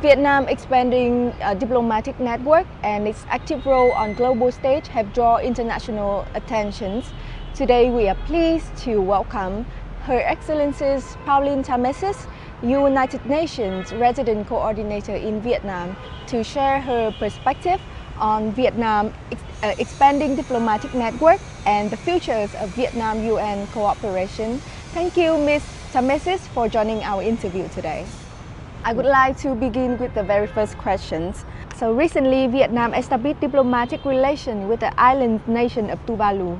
Vietnam expanding diplomatic network and its active role on global stage have drawn international attentions. Today we are pleased to welcome Her Excellency Pauline Tamesis, United Nations Resident Coordinator in Vietnam, to share her perspective on Vietnam expanding diplomatic network and the futures of Vietnam-UN cooperation. Thank you, Ms. Tamesis, for joining our interview today. I would like to begin with the very first questions. So recently, Vietnam established diplomatic relations with the island nation of Tuvalu,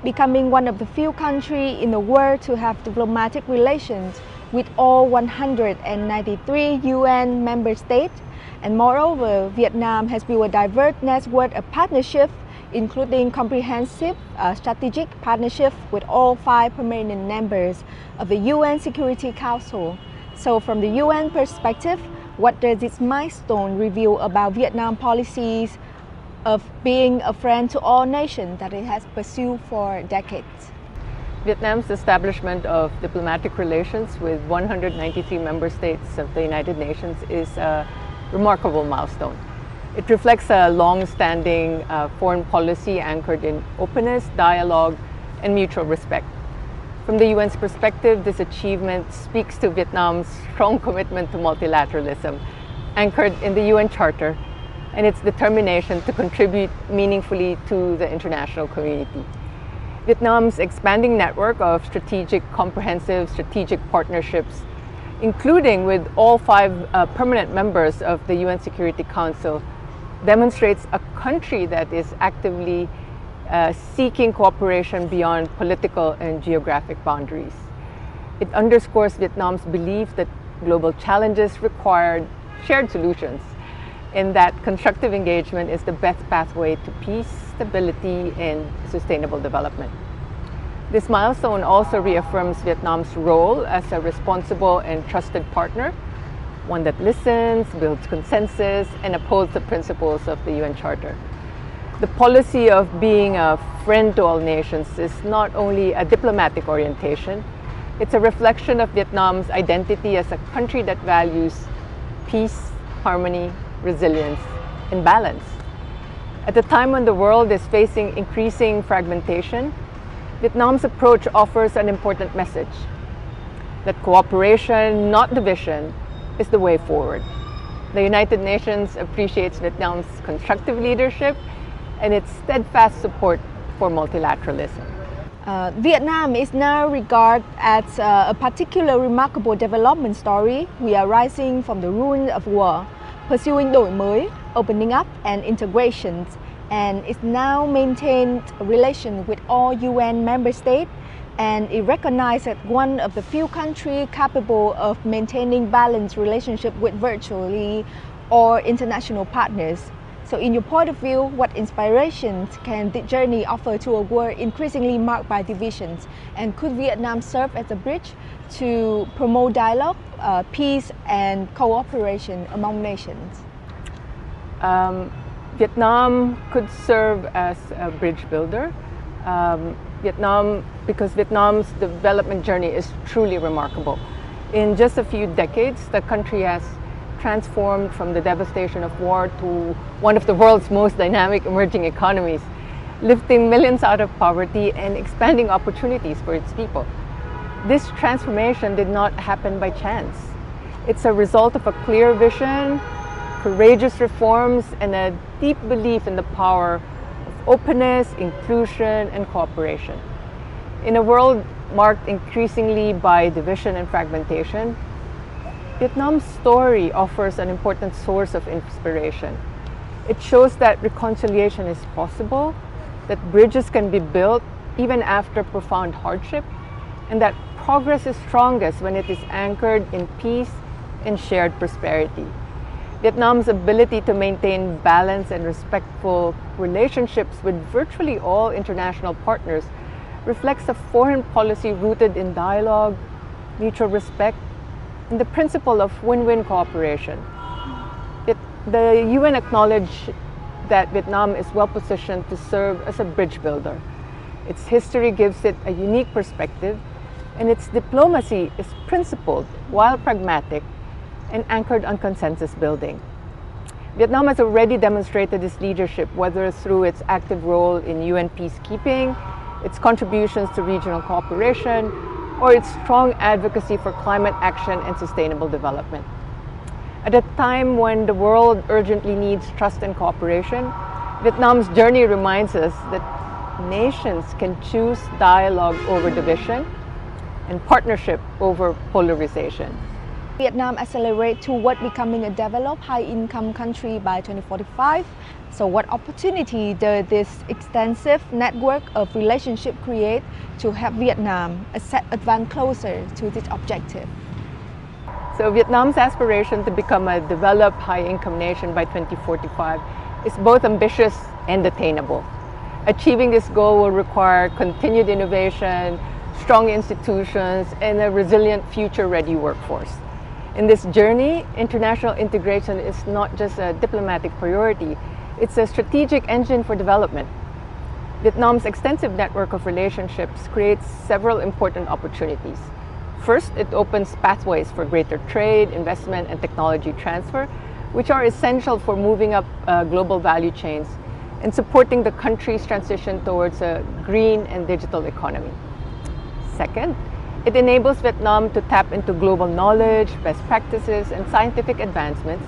becoming one of the few countries in the world to have diplomatic relations with all 193 UN member states. And moreover, Vietnam has built a diverse network of partnerships, including comprehensive strategic partnership with all 5 permanent members of the UN Security Council. So from the UN perspective, what does this milestone reveal about Vietnam policies of being a friend to all nations that it has pursued for decades? Vietnam's establishment of diplomatic relations with 193 member states of the United Nations is a remarkable milestone. It reflects a long-standing foreign policy anchored in openness, dialogue, and mutual respect. From the UN's perspective, this achievement speaks to Vietnam's strong commitment to multilateralism, anchored in the UN Charter, and its determination to contribute meaningfully to the international community. Vietnam's expanding network of comprehensive strategic partnerships, including with all 5 permanent members of the UN Security Council, demonstrates a country that is actively seeking cooperation beyond political and geographic boundaries. It underscores Vietnam's belief that global challenges require shared solutions, and that constructive engagement is the best pathway to peace, stability, and sustainable development. This milestone also reaffirms Vietnam's role as a responsible and trusted partner, one that listens, builds consensus, and upholds the principles of the UN Charter. The policy of being a friend to all nations is not only a diplomatic orientation, it's a reflection of Vietnam's identity as a country that values peace, harmony, resilience, and balance. At a time when the world is facing increasing fragmentation, Vietnam's approach offers an important message: that cooperation, not division, is the way forward. The United Nations appreciates Vietnam's constructive leadership and its steadfast support for multilateralism. Vietnam is now regarded as a particularly remarkable development story. We are rising from the ruins of war, pursuing đổi mới, opening up and integrations, and it now maintains a relation with all UN member states, and it recognized as one of the few countries capable of maintaining balanced relationship with virtually all international partners. So in your point of view, what inspirations can the journey offer to a world increasingly marked by divisions? And could Vietnam serve as a bridge to promote dialogue, peace, and cooperation among nations? Vietnam could serve as a bridge builder. Because Vietnam's development journey is truly remarkable. In just a few decades, the country has transformed from the devastation of war to one of the world's most dynamic emerging economies, lifting millions out of poverty and expanding opportunities for its people. This transformation did not happen by chance. It's a result of a clear vision, courageous reforms, and a deep belief in the power of openness, inclusion, and cooperation. In a world marked increasingly by division and fragmentation, Vietnam's story offers an important source of inspiration. It shows that reconciliation is possible, that bridges can be built even after profound hardship, and that progress is strongest when it is anchored in peace and shared prosperity. Vietnam's ability to maintain balanced and respectful relationships with virtually all international partners reflects a foreign policy rooted in dialogue, mutual respect, and the principle of win-win cooperation. The UN acknowledged that Vietnam is well positioned to serve as a bridge builder. Its history gives it a unique perspective, and its diplomacy is principled while pragmatic, and anchored on consensus building. Vietnam has already demonstrated its leadership, whether through its active role in UN peacekeeping, its contributions to regional cooperation, or its strong advocacy for climate action and sustainable development. At a time when the world urgently needs trust and cooperation, Vietnam's journey reminds us that nations can choose dialogue over division and partnership over polarization. Vietnam accelerates toward becoming a developed high-income country by 2045. So what opportunity does this extensive network of relationships create to help Vietnam advance closer to this objective? So Vietnam's aspiration to become a developed high-income nation by 2045 is both ambitious and attainable. Achieving this goal will require continued innovation, strong institutions, and a resilient future-ready workforce. In this journey, international integration is not just a diplomatic priority, it's a strategic engine for development. Vietnam's extensive network of relationships creates several important opportunities. First, it opens pathways for greater trade, investment, and technology transfer, which are essential for moving up global value chains and supporting the country's transition towards a green and digital economy. Second, it enables Vietnam to tap into global knowledge, best practices, and scientific advancements,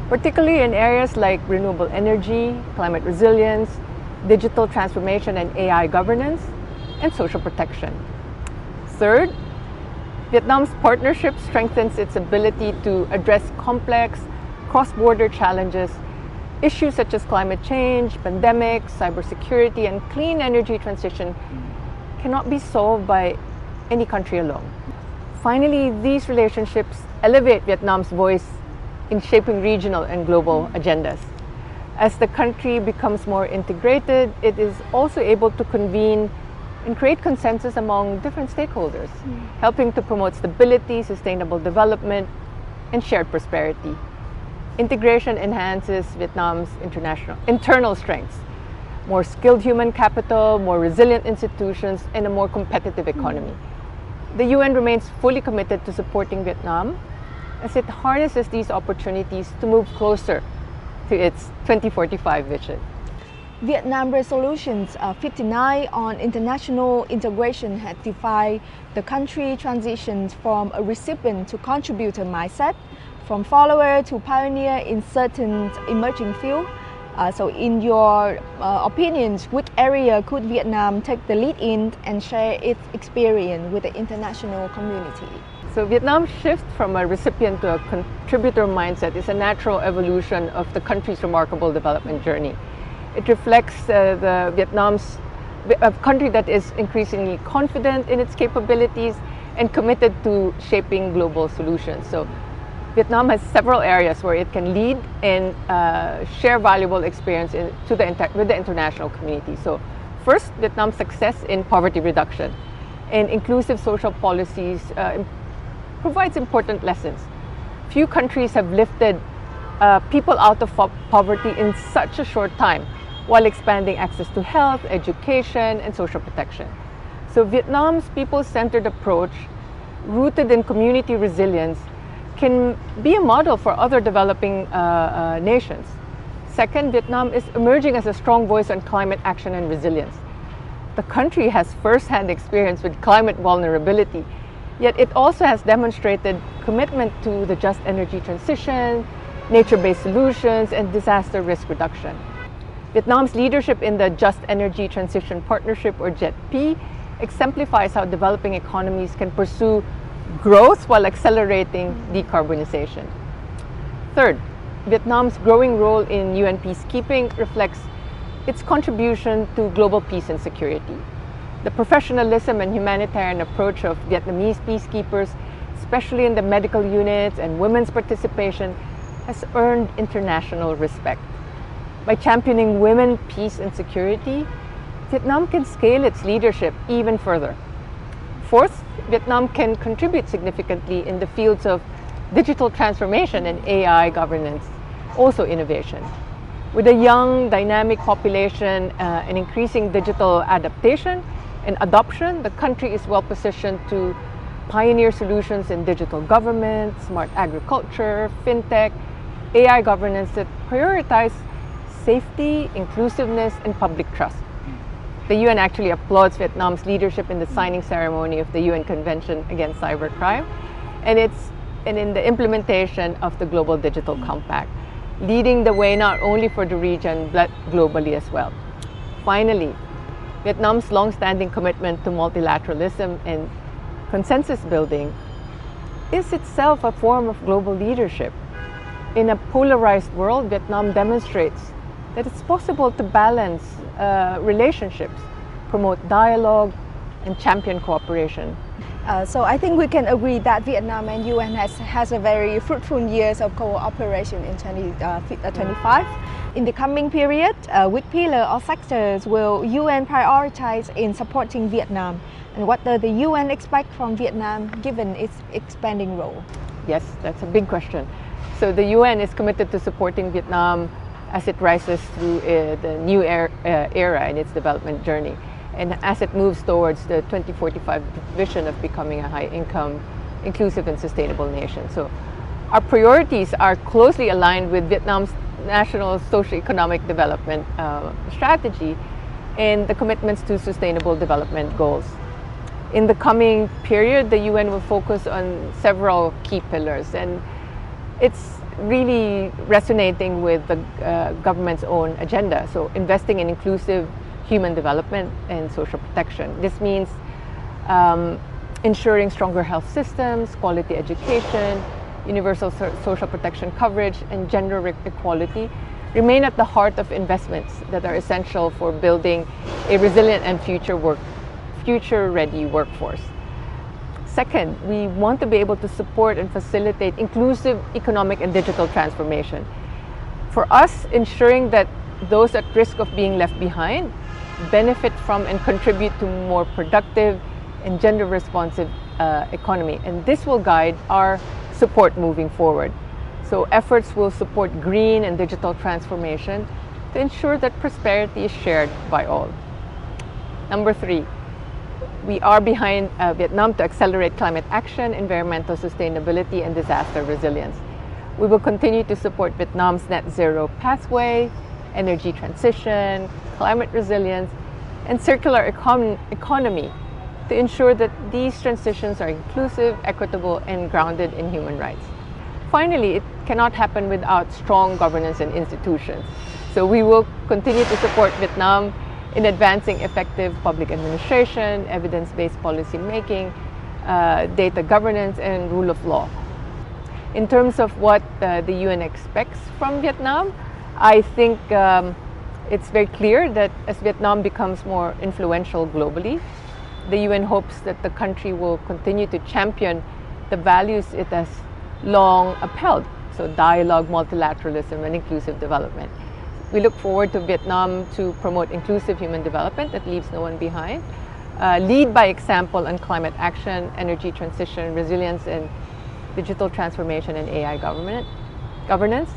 particularly in areas like renewable energy, climate resilience, digital transformation and AI governance, and social protection. Third, Vietnam's partnership strengthens its ability to address complex, cross-border challenges. Issues such as climate change, pandemics, cybersecurity, and clean energy transition cannot be solved by any country alone. Finally, these relationships elevate Vietnam's voice in shaping regional and global agendas. As the country becomes more integrated, it is also able to convene and create consensus among different stakeholders, helping to promote stability, sustainable development, and shared prosperity. Integration enhances Vietnam's internal strengths, more skilled human capital, more resilient institutions, and a more competitive economy. The UN remains fully committed to supporting Vietnam as it harnesses these opportunities to move closer to its 2045 vision. Vietnam Resolutions 59 on international integration had defined the country transitions from a recipient to contributor mindset, from follower to pioneer in certain emerging fields. So in your opinions, which area could Vietnam take the lead in and share its experience with the international community? So Vietnam's shift from a recipient to a contributor mindset is a natural evolution of the country's remarkable development journey. It reflects Vietnam's a country that is increasingly confident in its capabilities and committed to shaping global solutions. So Vietnam has several areas where it can lead and share valuable experience with the international community. So first, Vietnam's success in poverty reduction and inclusive social policies provides important lessons. Few countries have lifted people out of poverty in such a short time while expanding access to health, education, and social protection. So Vietnam's people-centered approach, rooted in community resilience, can be a model for other developing nations. Second, Vietnam is emerging as a strong voice on climate action and resilience. The country has first-hand experience with climate vulnerability, yet it also has demonstrated commitment to the just energy transition, nature-based solutions, and disaster risk reduction. Vietnam's leadership in the Just Energy Transition Partnership, or JETP, exemplifies how developing economies can pursue growth while accelerating decarbonization. Third, Vietnam's growing role in UN peacekeeping reflects its contribution to global peace and security. The professionalism and humanitarian approach of Vietnamese peacekeepers, especially in the medical units and women's participation, has earned international respect. By championing women, peace, and security, Vietnam can scale its leadership even further. Fourth, Vietnam can contribute significantly in the fields of digital transformation and AI governance, also innovation. With a young, dynamic population and increasing digital adaptation and adoption, the country is well positioned to pioneer solutions in digital government, smart agriculture, fintech, AI governance that prioritize safety, inclusiveness, and public trust. The UN actually applauds Vietnam's leadership in the signing ceremony of the UN Convention Against Cybercrime, and in the implementation of the Global Digital Compact, leading the way not only for the region but globally as well. Finally, Vietnam's long-standing commitment to multilateralism and consensus building is itself a form of global leadership. In a polarized world, Vietnam demonstrates that it's possible to balance relationships, promote dialogue, and champion cooperation. So I think we can agree that Vietnam and UN has a very fruitful years of cooperation in 2025. In the coming period, which pillar or sectors will UN prioritize in supporting Vietnam? And what does the UN expect from Vietnam given its expanding role? Yes, that's a big question. So the UN is committed to supporting Vietnam as it rises through the new era in its development journey, and as it moves towards the 2045 vision of becoming a high-income, inclusive and sustainable nation. So our priorities are closely aligned with Vietnam's national socio-economic development strategy and the commitments to sustainable development goals. In the coming period, the UN will focus on several key pillars, and it's really resonating with the government's own agenda. So investing in inclusive human development and social protection. This means ensuring stronger health systems, quality education, universal social protection coverage, and gender equality remain at the heart of investments that are essential for building a resilient and future-ready workforce. Second, we want to be able to support and facilitate inclusive economic and digital transformation. For us, ensuring that those at risk of being left behind benefit from and contribute to more productive and gender-responsive economy. And this will guide our support moving forward. So efforts will support green and digital transformation to ensure that prosperity is shared by all. Number three, we are behind Vietnam to accelerate climate action, environmental sustainability, and disaster resilience. We will continue to support Vietnam's net zero pathway, energy transition, climate resilience, and circular economy to ensure that these transitions are inclusive, equitable, and grounded in human rights. Finally, it cannot happen without strong governance and institutions. So we will continue to support Vietnam in advancing effective public administration, evidence-based policy making, data governance, and rule of law. In terms of what the UN expects from Vietnam, I think it's very clear that as Vietnam becomes more influential globally, the UN hopes that the country will continue to champion the values it has long upheld, so dialogue, multilateralism, and inclusive development. We look forward to Vietnam to promote inclusive human development that leaves no one behind, lead by example on climate action, energy transition, resilience, and digital transformation and AI governance,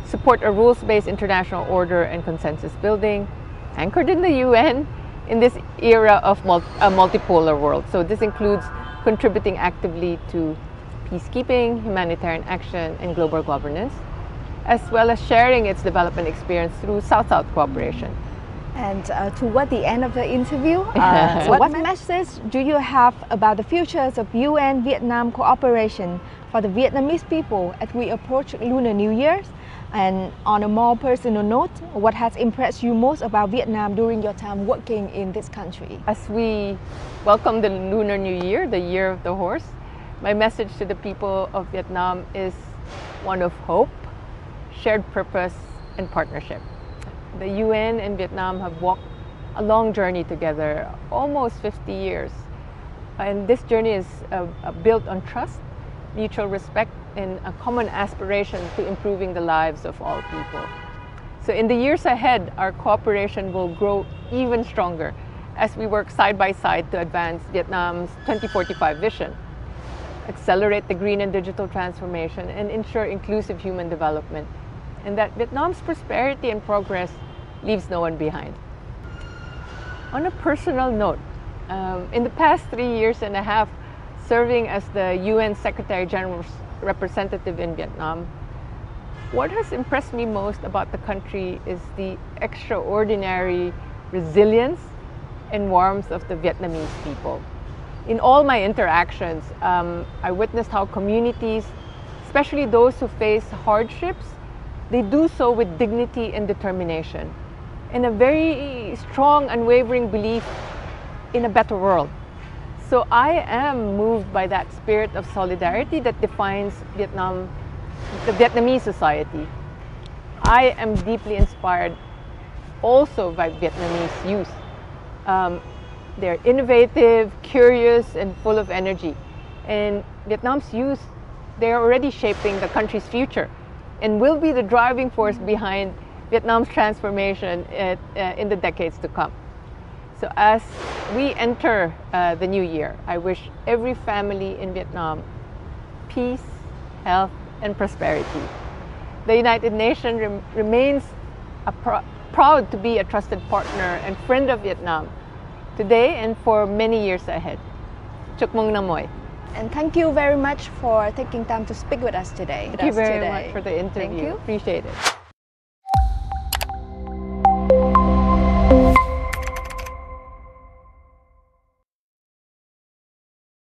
support a rules-based international order and consensus building, anchored in the UN in this era of a multipolar world. So this includes contributing actively to peacekeeping, humanitarian action, and global governance, as well as sharing its development experience through South-South cooperation. And toward the end of the interview, so what message do you have about the futures of UN-Vietnam cooperation for the Vietnamese people as we approach Lunar New Year? And on a more personal note, what has impressed you most about Vietnam during your time working in this country? As we welcome the Lunar New Year, the Year of the Horse, my message to the people of Vietnam is one of hope, shared purpose, and partnership. The UN and Vietnam have walked a long journey together, almost 50 years. And this journey is built on trust, mutual respect, and a common aspiration to improving the lives of all people. So in the years ahead, our cooperation will grow even stronger as we work side by side to advance Vietnam's 2045 vision, accelerate the green and digital transformation, and ensure inclusive human development, and that Vietnam's prosperity and progress leaves no one behind. On a personal note, in the past 3 years and a half, serving as the UN Secretary General's representative in Vietnam, what has impressed me most about the country is the extraordinary resilience and warmth of the Vietnamese people. In all my interactions, I witnessed how communities, especially those who face hardships, they do so with dignity and determination, and a very strong, unwavering belief in a better world. So I am moved by that spirit of solidarity that defines Vietnam, the Vietnamese society. I am deeply inspired also by Vietnamese youth. They're innovative, curious, and full of energy. And Vietnam's youth, they're already shaping the country's future and will be the driving force behind Vietnam's transformation in the decades to come. So as we enter the new year, I wish every family in Vietnam peace, health, and prosperity. The United Nations remains proud to be a trusted partner and friend of Vietnam today and for many years ahead. Chúc mừng năm mới. And thank you very much for taking time to speak with us today. Thank you very much for the interview. Thank you. Appreciate it.